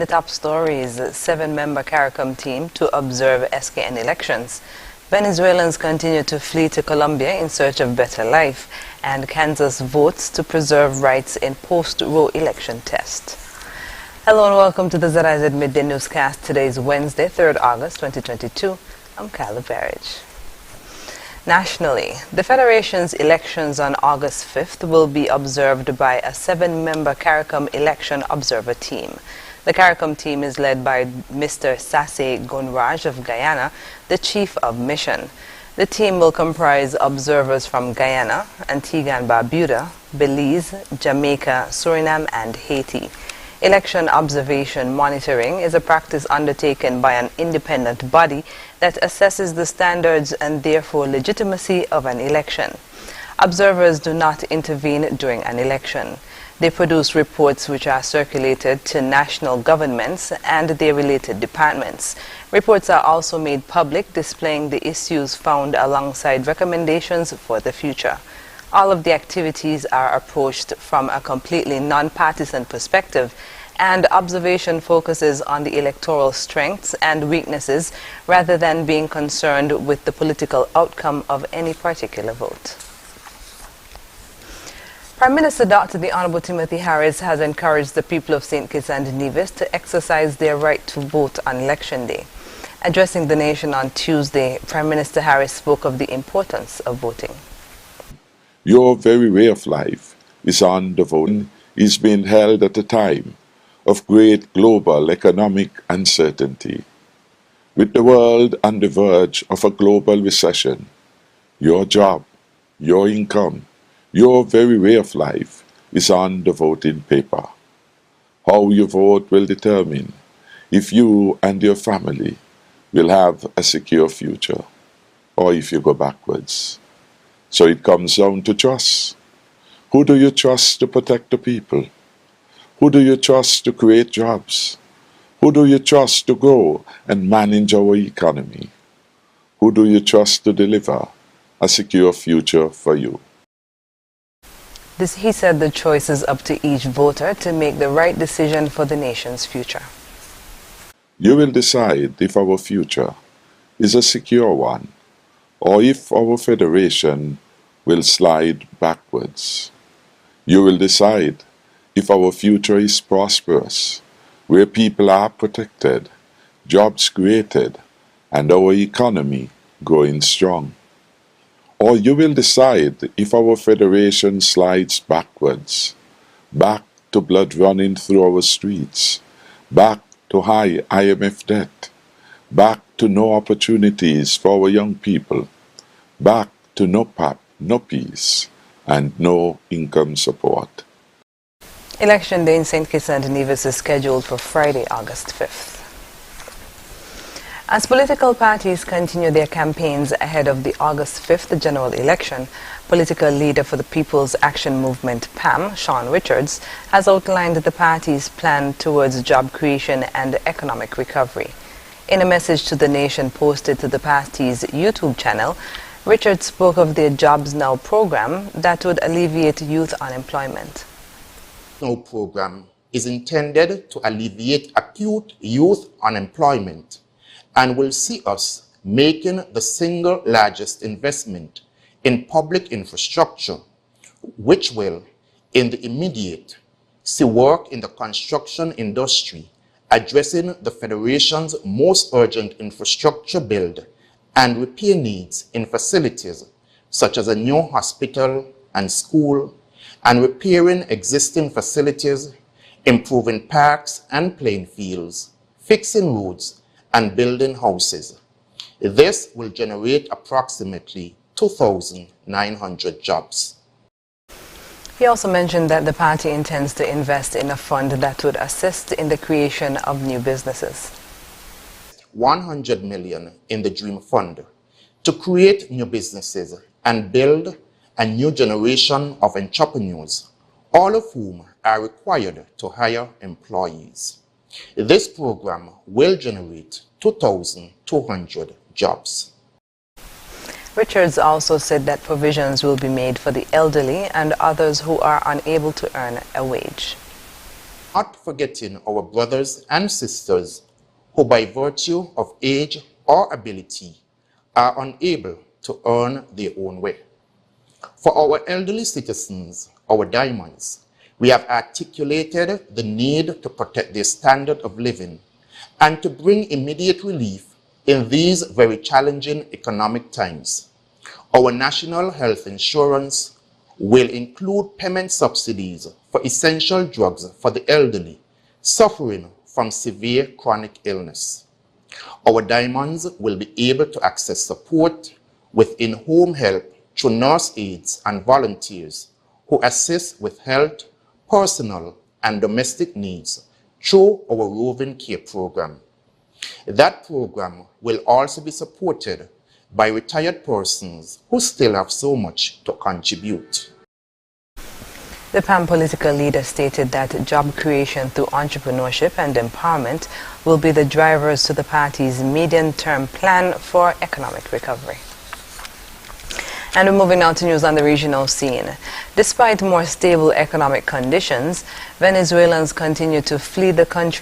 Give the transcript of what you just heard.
the top stories, 7-member CARICOM team to observe SKN elections. Venezuelans continue to flee to Colombia in search of better life, and Kansas votes to preserve rights in post-Roe election test. Hello and welcome to the ZIZ Midday Newscast. Today is Wednesday, 3rd August 2022. I'm Kyla Barrage. Nationally, the Federation's elections on August 5th will be observed by a 7-member CARICOM election observer team. The CARICOM team is led by Mr. Sase Gunraj of Guyana, the chief of mission. The team will comprise observers from Guyana, Antigua and Barbuda, Belize, Jamaica, Suriname, and Haiti. Election observation monitoring is a practice undertaken by an independent body that assesses the standards and therefore legitimacy of an election. Observers do not intervene during an election. They produce reports which are circulated to national governments and their related departments. Reports are also made public, displaying the issues found alongside recommendations for the future. All of the activities are approached from a completely non-partisan perspective, and observation focuses on the electoral strengths and weaknesses rather than being concerned with the political outcome of any particular vote. Prime Minister Dr. The Honorable Timothy Harris has encouraged the people of St. Kitts and Nevis to exercise their right to vote on Election Day. Addressing the nation on Tuesday, Prime Minister Harris spoke of the importance of voting. Your very way of life is on the voting is being held at a time of great global economic uncertainty. With the world on the verge of a global recession, your job, your income, your very way of life is on the voting paper. How you vote will determine if you and your family will have a secure future or if you go backwards. So it comes down to trust. Who do you trust to protect the people? Who do you trust to create jobs? Who do you trust to grow and manage our economy? Who do you trust to deliver a secure future for you? He said the choice is up to each voter to make the right decision for the nation's future. You will decide if our future is a secure one, or if our federation will slide backwards. You will decide if our future is prosperous, where people are protected, jobs created, and our economy growing strong. Or you will decide if our federation slides backwards, back to blood running through our streets, back to high IMF debt, back to no opportunities for our young people, back to no PAP, no peace, and no income support. Election Day in St. Kitts and Nevis is scheduled for Friday, August 5th. As political parties continue their campaigns ahead of the August 5th general election, political leader for the People's Action Movement, PAM, Sean Richards, has outlined the party's plan towards job creation and economic recovery. In a message to the nation posted to the party's YouTube channel, Richards spoke of their Jobs Now program that would alleviate youth unemployment. Now program is intended to alleviate acute youth unemployment and will see us making the single largest investment in public infrastructure, which will, in the immediate, see work in the construction industry addressing the Federation's most urgent infrastructure build and repair needs in facilities such as a new hospital and school, and repairing existing facilities, improving parks and playing fields, fixing roads, and building houses. This will generate approximately 2,900 jobs. He also mentioned that the party intends to invest in a fund that would assist in the creation of new businesses. 100 million in the Dream Fund to create new businesses and build a new generation of entrepreneurs, all of whom are required to hire employees. This program will generate 2,200 jobs. Richards also said that provisions will be made for the elderly and others who are unable to earn a wage. Not forgetting our brothers and sisters who by virtue of age or ability are unable to earn their own way. For our elderly citizens, our diamonds, we have articulated the need to protect their standard of living and to bring immediate relief in these very challenging economic times. Our national health insurance will include payment subsidies for essential drugs for the elderly suffering from severe chronic illness. Our diamonds will be able to access support with in-home help through nurse aides and volunteers who assist with health, personal, and domestic needs through our roving care program. That program will also be supported by retired persons who still have so much to contribute. The PAM political leader stated that job creation through entrepreneurship and empowerment will be the drivers to the party's medium-term plan for economic recovery. And we're moving now to news on the regional scene. Despite more stable economic conditions, Venezuelans continue to flee the country